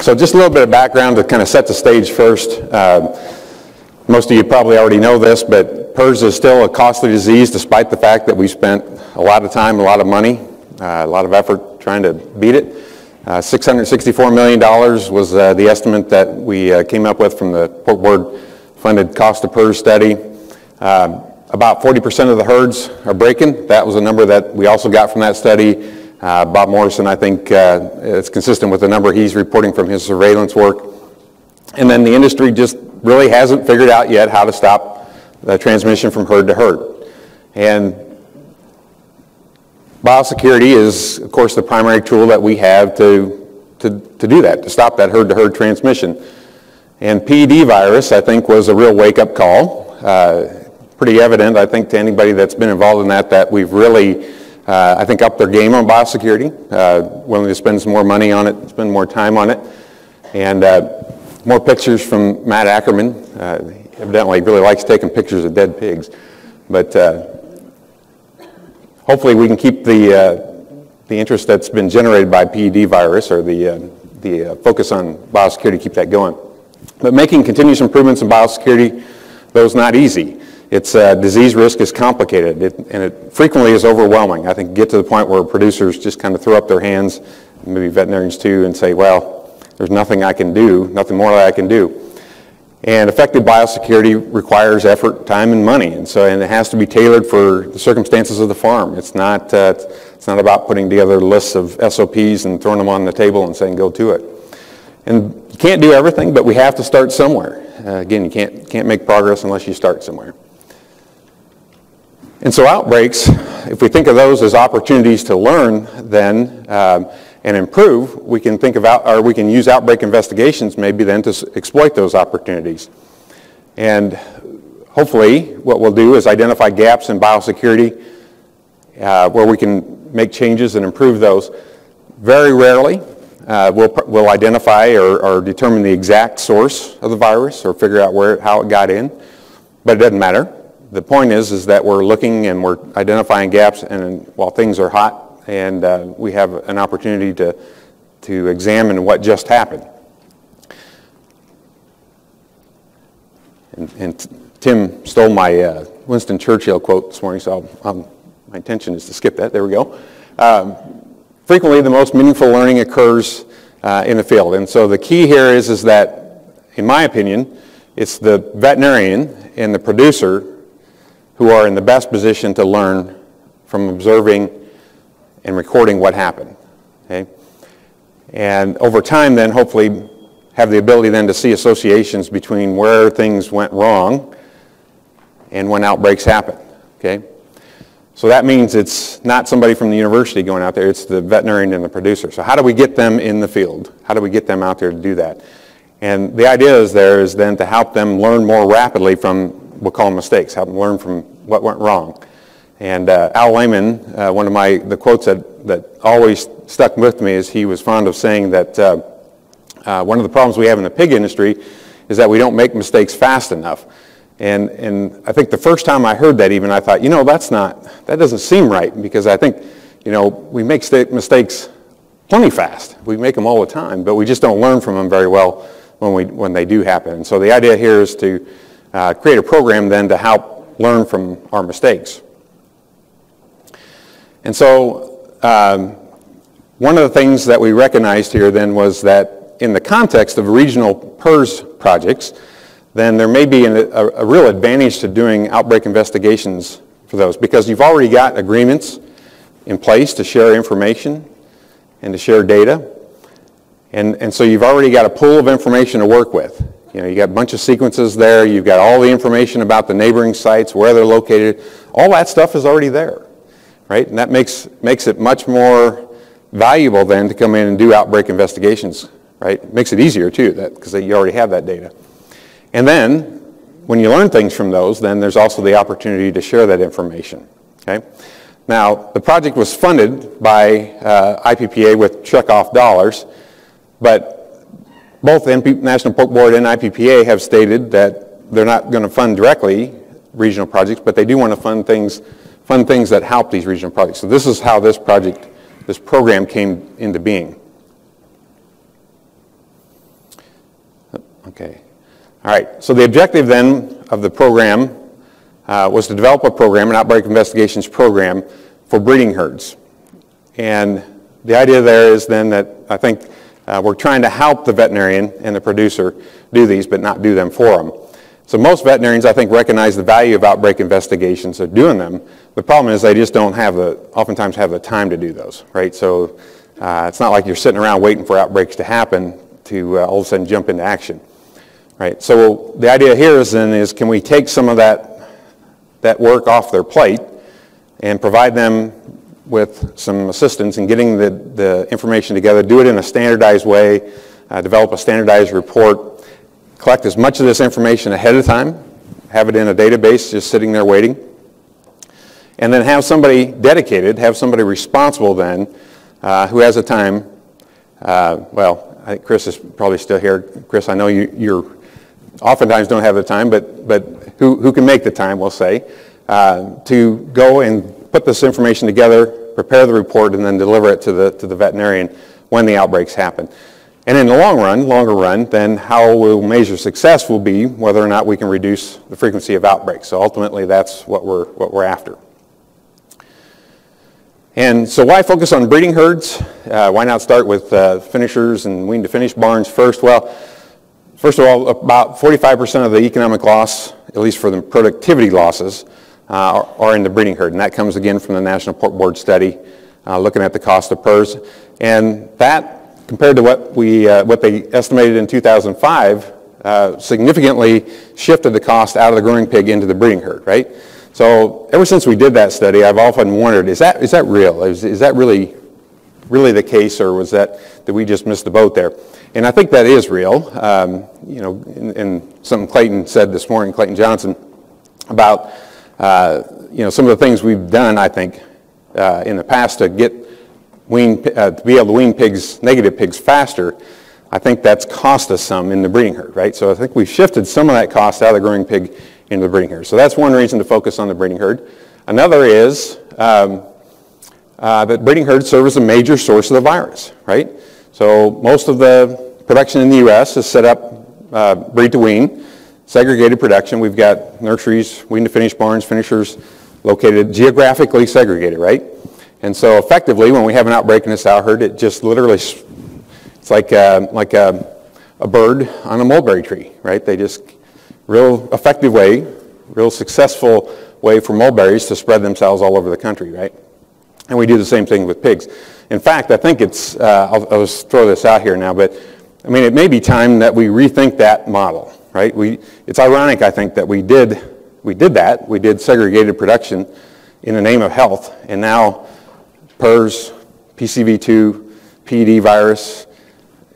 So just a little bit of background to kind of set the stage first. Most of you probably already know this, but PRRS is still a costly disease despite the fact that we spent a lot of time, a lot of money, a lot of effort trying to beat it. $664 million was the estimate that we came up with from the Pork Board funded cost of PRRS study. About 40% of the herds are breaking. That was a number that we also got from that study. Bob Morrison, I think, it's consistent with the number he's reporting from his surveillance work. And then the industry just really hasn't figured out yet how to stop the transmission from herd to herd. And biosecurity is, of course, the primary tool that we have to do that, to stop that herd-to-herd transmission. And PED virus, I think, was a real wake-up call. Pretty evident, I think, to anybody that's been involved in that we've really I think upped their game on biosecurity, willing to spend some more money on it, spend more time on it. And more pictures from Matt Ackerman. Evidently really likes taking pictures of dead pigs. But hopefully we can keep the interest that's been generated by PED virus, or the focus on biosecurity, keep that going. But making continuous improvements in biosecurity, though, is not easy. Its disease risk is complicated, and it frequently is overwhelming. I think get to the point where producers just kind of throw up their hands, maybe veterinarians too, and say, well, there's nothing I can do, nothing more that I can do. And effective biosecurity requires effort, time, and money, and it has to be tailored for the circumstances of the farm. It's not about putting together lists of SOPs and throwing them on the table and saying, go to it. And you can't do everything, but we have to start somewhere. Again, you can't make progress unless you start somewhere. And so outbreaks, if we think of those as opportunities to learn then and improve, we can think about, or we can use outbreak investigations maybe then to exploit those opportunities. And hopefully what we'll do is identify gaps in biosecurity where we can make changes and improve those. Very rarely we'll identify or determine the exact source of the virus or figure out how it got in, but it doesn't matter. The point is that we're looking and we're identifying gaps, and while things are hot, and we have an opportunity to examine what just happened. And Tim stole my Winston Churchill quote this morning, so my intention is to skip that. There we go. Frequently, the most meaningful learning occurs in the field, and so the key here is that, in my opinion, it's the veterinarian and the producer who are in the best position to learn from observing and recording what happened. Okay? And over time then hopefully have the ability then to see associations between where things went wrong and when outbreaks happen. Okay? So that means it's not somebody from the university going out there, it's the veterinarian and the producer. So how do we get them in the field? How do we get them out there to do that? And the idea is then to help them learn more rapidly from, we'll call them mistakes, help them learn from what went wrong. And Al Lehman, one of the quotes that always stuck with me is he was fond of saying that one of the problems we have in the pig industry is that we don't make mistakes fast enough. And I think the first time I heard that even, I thought, that doesn't seem right, because I think, we make mistakes plenty fast. We make them all the time, but we just don't learn from them very well when they do happen. And so the idea here is to create a program then to help learn from our mistakes. And so one of the things that we recognized here then was that in the context of regional PRRS projects, then there may be a real advantage to doing outbreak investigations for those, because you've already got agreements in place to share information and to share data. And so you've already got a pool of information to work with. You got a bunch of sequences there, you've got all the information about the neighboring sites, where they're located. All that stuff is already there, right? And that makes it much more valuable then to come in and do outbreak investigations, right? It makes it easier too, because you already have that data. And then, when you learn things from those, then there's also the opportunity to share that information, okay? Now, the project was funded by IPPA with check-off dollars, but both the National Pork Board and IPPA have stated that they're not going to fund directly regional projects, but they do want to fund things fun things that help these regional projects. So this is how this program came into being. Okay. All right. So the objective then of the program was to develop a program, an outbreak investigations program for breeding herds. And the idea there is then that I think we're trying to help the veterinarian and the producer do these, but not do them for them. So most veterinarians, I think, recognize the value of outbreak investigations of doing them. The problem is they just don't oftentimes have the time to do those, right? So it's not like you're sitting around waiting for outbreaks to happen to all of a sudden jump into action, right? So the idea here is can we take some of that work off their plate and provide them with some assistance in getting the information together, do it in a standardized way, develop a standardized report, collect as much of this information ahead of time, have it in a database just sitting there waiting, and then have somebody dedicated, have somebody responsible then who has the time. Well, I think Chris is probably still here. Chris, I know you're oftentimes don't have the time, but who can make the time, we'll say, to go and put this information together, prepare the report, and then deliver it to the veterinarian when the outbreaks happen. And in the longer run, then how we'll measure success will be whether or not we can reduce the frequency of outbreaks. So ultimately, that's what we're after. And so why focus on breeding herds? Why not start with finishers and wean to finish barns first? Well, first of all, about 45% of the economic loss, at least for the productivity losses, are in the breeding herd. And that comes again from the National Pork Board study looking at the cost of PRRS. And that, compared to what they estimated in 2005, significantly shifted the cost out of the growing pig into the breeding herd, right? So ever since we did that study, I've often wondered, is that real? Is that really the case, or did we just miss the boat there? And I think that is real. And something Clayton said this morning, Clayton Johnson, about some of the things we've done, I think, in the past to be able to wean negative pigs faster. I think that's cost us some in the breeding herd, right? So I think we've shifted some of that cost out of the growing pig into the breeding herd. So that's one reason to focus on the breeding herd. Another is that breeding herds serve as a major source of the virus, right? So most of the production in the U.S. is set up breed to wean, segregated production. We've got nurseries, wean to finish barns, finishers located geographically segregated, right? And so effectively, when we have an outbreak in a sow herd, it just literally, it's like a bird on a mulberry tree, right? They just, real effective way, real successful way for mulberries to spread themselves all over the country, right? And we do the same thing with pigs. In fact, I think it's, I'll just throw this out here now, but I mean, it may be time that we rethink that model, right? It's ironic, I think, that we did that. We did segregated production in the name of health, and now PRRS, PCV2, PED virus,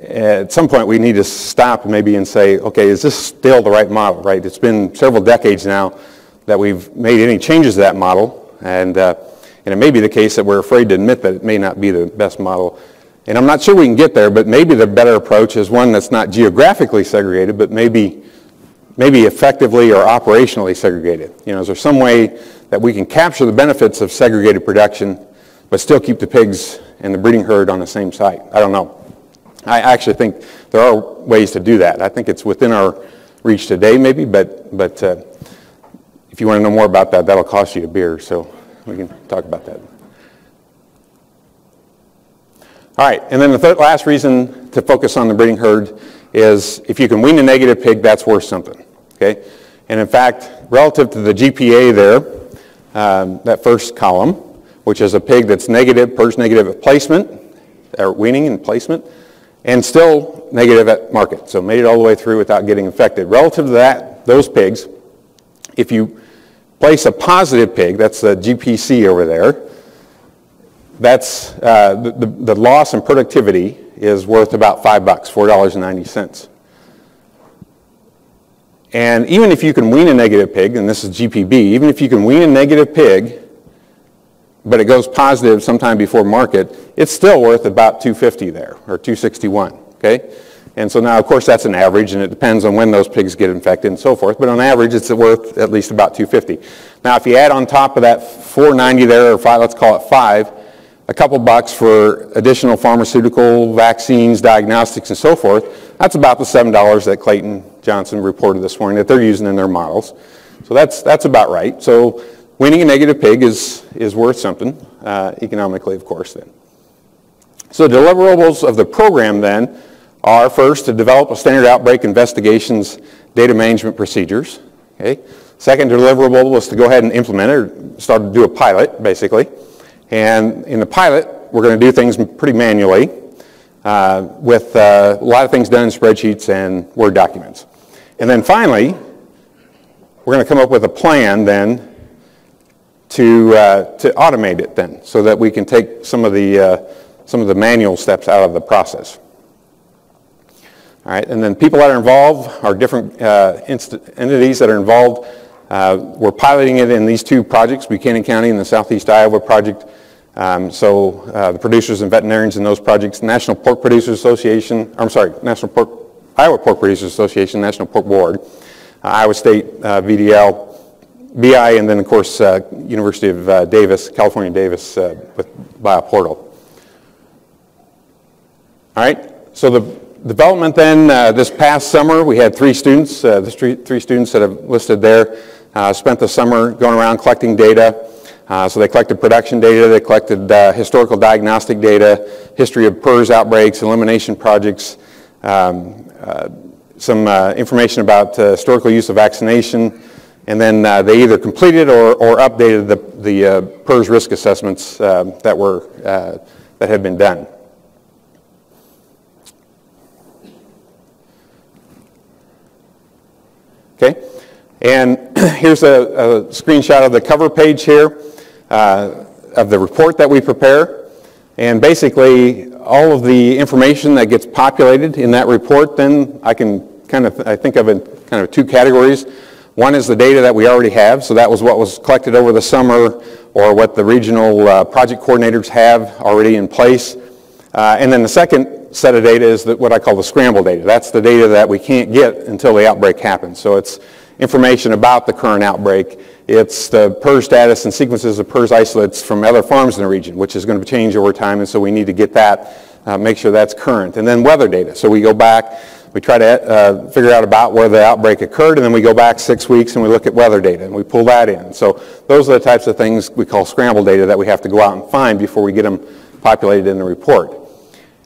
at some point we need to stop maybe and say, okay, is this still the right model, right? It's been several decades now that we've made any changes to that model, and it may be the case that we're afraid to admit that it may not be the best model. And I'm not sure we can get there, but maybe the better approach is one that's not geographically segregated, but maybe effectively or operationally segregated. Is there some way that we can capture the benefits of segregated production, but still keep the pigs and the breeding herd on the same site? I don't know. I actually think there are ways to do that. I think it's within our reach today, maybe, but if you want to know more about that, that'll cost you a beer, so we can talk about that. All right, and then the last reason to focus on the breeding herd is if you can wean a negative pig, that's worth something, okay? And in fact, relative to the GPA there, that first column, which is a pig that's negative, PRRS negative at placement, or weaning and placement, and still negative at market, so made it all the way through without getting infected. Relative to those pigs, if you place a positive pig, that's the GPC over there, that's the loss in productivity is worth about $5, $4.90. And even if you can wean a negative pig, and this is GPB, even if you can wean a negative pig, but it goes positive sometime before market, it's still worth about $2.50 there, or $2.61, okay? And so now, of course, that's an average, and it depends on when those pigs get infected and so forth. But on average, it's worth at least about $250. Now, if you add on top of that $490 there, or let's call it $5, a couple bucks for additional pharmaceutical, vaccines, diagnostics, and so forth, that's about the $7 that Clayton Johnson reported this morning that they're using in their models. So that's about right. So winning a negative pig is worth something, economically, of course, then. So deliverables of the program, then, are first to develop a standard outbreak investigations data management procedures. Okay. Second deliverable was to go ahead and implement it, or start to do a pilot, basically. And in the pilot, we're going to do things pretty manually with a lot of things done in spreadsheets and Word documents. And then finally, we're going to come up with a plan then to automate it then, so that we can take some of the manual steps out of the process. All right, and then people that are involved are different entities that are involved. We're piloting it in these two projects, Buchanan County and the Southeast Iowa project. The producers and veterinarians in those projects, National Pork Producers Association, Iowa Pork Producers Association, National Pork Board, Iowa State VDL, BI, and then of course University of Davis, California Davis with BioPortal. All right, so the development then, this past summer, we had 3 students, three students that have listed there, spent the summer going around collecting data. So they collected production data, they collected historical diagnostic data, history of PRRS outbreaks, elimination projects, some information about historical use of vaccination, and then they either completed or updated the PRRS risk assessments that had been done. Okay, and here's a screenshot of the cover page here of the report that we prepare. And basically, all of the information that gets populated in that report, then I think of it kind of 2 categories. One is the data that we already have, so that was what was collected over the summer or what the regional project coordinators have already in place. And then the second set of data is what I call the scramble data. That's the data that we can't get until the outbreak happens. So it's information about the current outbreak. It's the PRRS status and sequences of PRRS isolates from other farms in the region, which is going to change over time, and so we need to get that, make sure that's current. And then weather data. So we go back, we try to figure out about where the outbreak occurred, and then we go back 6 weeks and we look at weather data, and we pull that in. So those are the types of things we call scramble data that we have to go out and find before we get them populated in the report.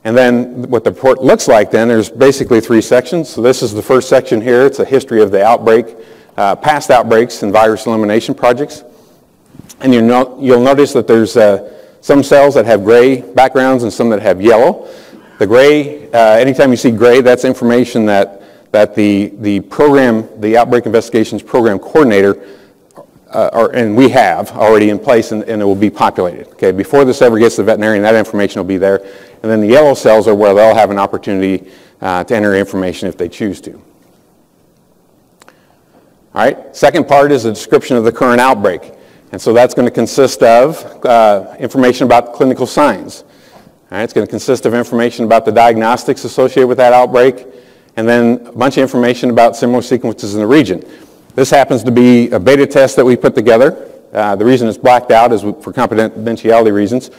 And then what the report looks like then, there's basically 3 sections. So this is the first section here. It's a history of the outbreak, past outbreaks and virus elimination projects. And you'll notice that there's some cells that have gray backgrounds and some that have yellow. The gray, anytime you see gray, that's information that the program, the Outbreak Investigations Program Coordinator, and we have already in place, and it will be populated. Okay, before this ever gets to the veterinarian, that information will be there. And then the yellow cells are where they'll have an opportunity to enter information if they choose to. All right, second part is a description of the current outbreak. And so that's going to consist of information about clinical signs. All right, it's going to consist of information about the diagnostics associated with that outbreak, and then a bunch of information about similar sequences in the region. This happens to be a beta test that we put together. The reason it's blacked out is for confidentiality reasons.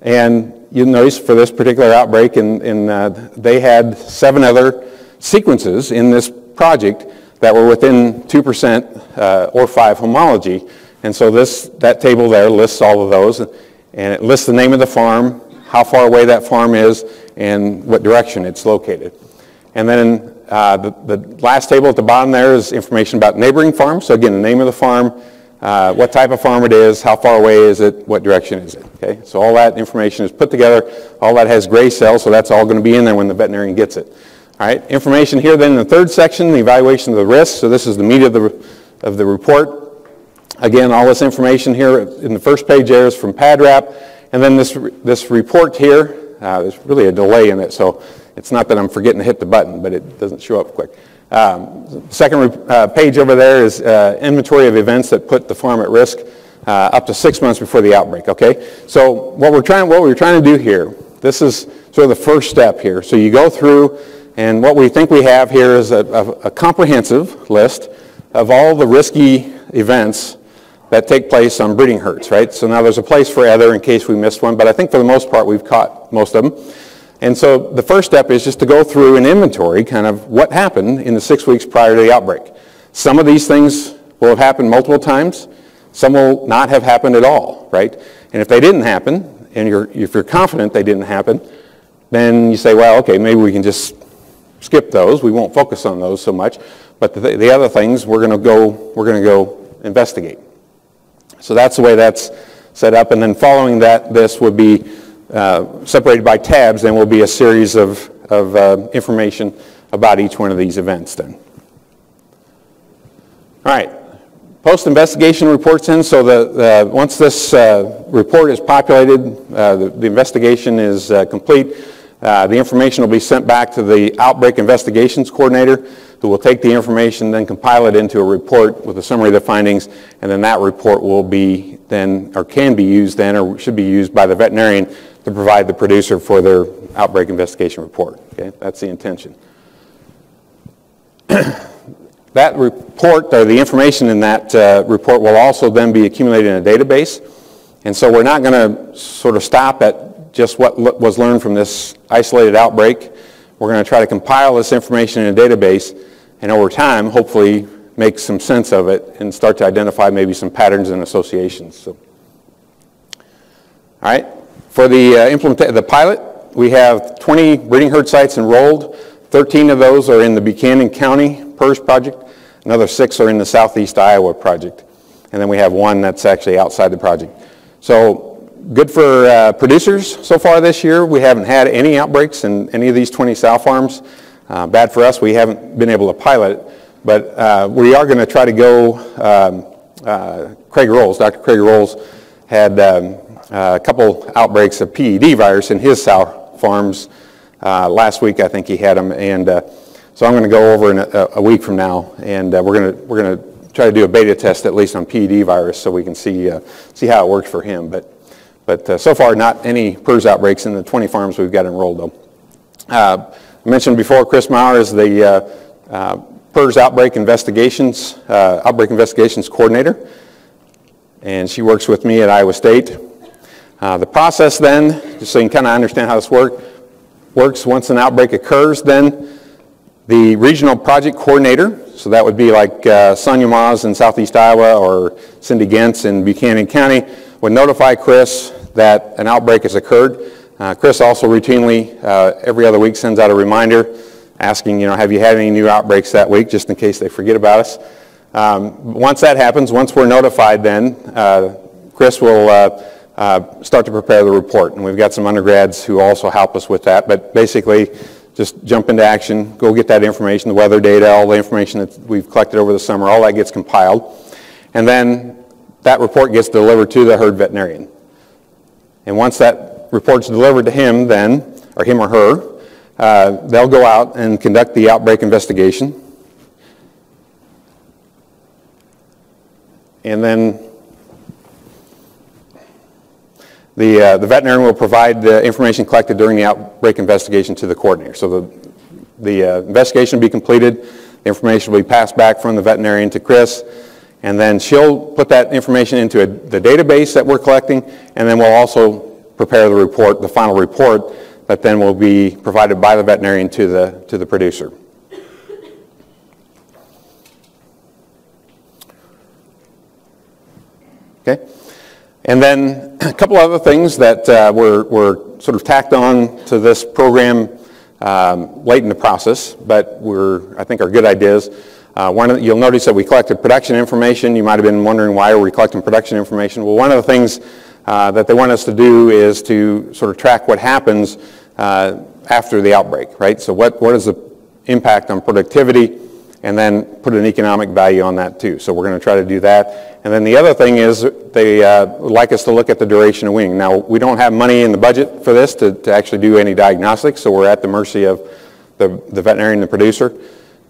And you'll notice for this particular outbreak, they had 7 other sequences in this project that were within 2% or 5 homology. And so that table there lists all of those, and it lists the name of the farm, how far away that farm is, and what direction it's located. And then the last table at the bottom there is information about neighboring farms. So again, the name of the farm, what type of farm it is, how far away is it, what direction is it. Okay, so all that information is put together. All that has gray cells, so that's all going to be in there when the veterinarian gets it. All right, information here then in the third section, the evaluation of the risks. So this is the meat of the report. Again, all this information here in the first page there is from PADRAP, and then this report here, there's really a delay in it, so it's not that I'm forgetting to hit the button, but it doesn't show up quick. Second page over there is inventory of events that put the farm at risk up to 6 months before the outbreak. Okay, so what we're trying to do here, this is sort of the first step here. So you go through And what we think we have here is a comprehensive list of all the risky events that take place on breeding herds, right? So now there's a place for other in case we missed one, but I think for the most part we've caught most of them. And so the first step is just to go through an inventory, kind of what happened in the 6 weeks prior to the outbreak. Some of these things will have happened multiple times. Some will not have happened at all, right? And if they didn't happen, and if you're confident they didn't happen, then you say, well, okay, maybe we can just skip those. We won't focus on those so much. But the other things we're going to go investigate. So that's the way that's set up. And then following that, this would be separated by tabs. Then will be a series of information about each one of these events then. All right. Post-investigation reports in. So once this report is populated, the investigation is complete. The information will be sent back to the Outbreak Investigations Coordinator, who will take the information, then compile it into a report with a summary of the findings, and then that report will be then, or can be used then, or should be used by the veterinarian to provide the producer for their outbreak investigation report. Okay, that's the intention. That report, or the information in that report, will also then be accumulated in a database, and so we're not going to sort of stop at just what was learned from this isolated outbreak. We're going to try to compile this information in a database, and over time, hopefully, make some sense of it and start to identify maybe some patterns and associations. So, all right, for the pilot, we have 20 breeding herd sites enrolled. 13 of those are in the Buchanan County PRRS project. Another 6 are in the Southeast Iowa project. And then we have 1 that's actually outside the project. So good for producers so far this year. We haven't had any outbreaks in any of these 20 sow farms. Bad for us, we haven't been able to pilot it. But we are going to try to go, Craig Rolls, Dr. Craig Rolls had a couple outbreaks of PED virus in his sow farms last week. I think he had them. And so I'm going to go over in a week from now, and we're going to try to do a beta test at least on PED virus so we can see how it works for him. But so far, not any PRRS outbreaks in the 20 farms we've got enrolled, though. I mentioned before, Chris Maurer is the PRRS Outbreak Investigations Coordinator, and she works with me at Iowa State. The process then, just so you can kind of understand how this works, once an outbreak occurs, then the regional project coordinator, so that would be like Sonia Maas in Southeast Iowa or Cindy Gentz in Buchanan County, would notify Chris that an outbreak has occurred. Chris also routinely, every other week, sends out a reminder asking, have you had any new outbreaks that week, just in case they forget about us. Once that happens, once we're notified then, Chris will start to prepare the report. And we've got some undergrads who also help us with that. But basically, just jump into action, go get that information, the weather data, all the information that we've collected over the summer, all that gets compiled. And then that report gets delivered to the herd veterinarian. And once that report's delivered to him then, or him or her, they'll go out and conduct the outbreak investigation. And then the veterinarian will provide the information collected during the outbreak investigation to the coordinator. So the investigation will be completed, the information will be passed back from the veterinarian to Chris, and then she'll put that information into the database that we're collecting, and then we'll also prepare the report, the final report, that then will be provided by the veterinarian to the producer. Okay. And then a couple other things that were sort of tacked on to this program late in the process, but I think are good ideas. You'll notice that we collected production information. You might have been wondering why are we collecting production information. Well, one of the things that they want us to do is to sort of track what happens after the outbreak, right? So what is the impact on productivity, and then put an economic value on that too. So we're going to try to do that. And then the other thing is they would like us to look at the duration of weaning. Now, we don't have money in the budget for this to actually do any diagnostics, so we're at the mercy of the veterinarian and the producer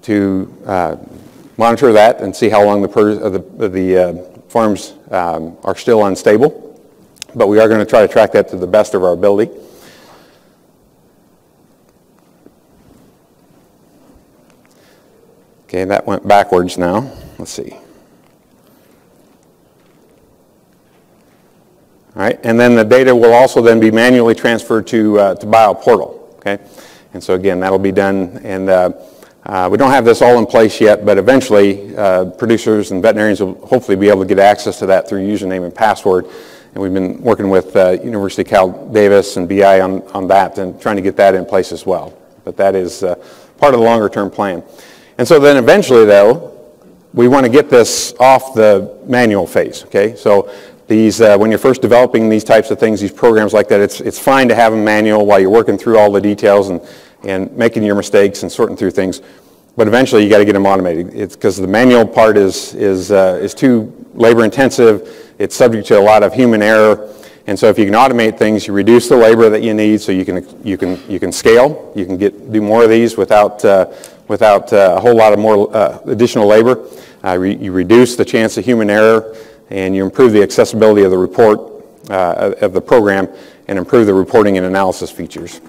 to monitor that and see how long the farms are still unstable. But we are going to try to track that to the best of our ability. Okay, that went backwards now. Let's see. All right, and then the data will also then be manually transferred to BioPortal. Okay, and so again, that'll be done, and we don't have this all in place yet, but eventually producers and veterinarians will hopefully be able to get access to that through username and password. And we've been working with University of Cal Davis and BI on that and trying to get that in place as well. But that is part of the longer term plan. And so then eventually, though, we want to get this off the manual phase. Okay, so these when you're first developing these types of things, these programs like that, it's fine to have a manual while you're working through all the details and making your mistakes and sorting through things. But eventually, you got to get them automated. It's because the manual part is too labor intensive. It's subject to a lot of human error, and so if you can automate things, you reduce the labor that you need, so you can scale. You can do more of these without a whole lot of more additional labor. You reduce the chance of human error, and you improve the accessibility of the report of the program, and improve the reporting and analysis features.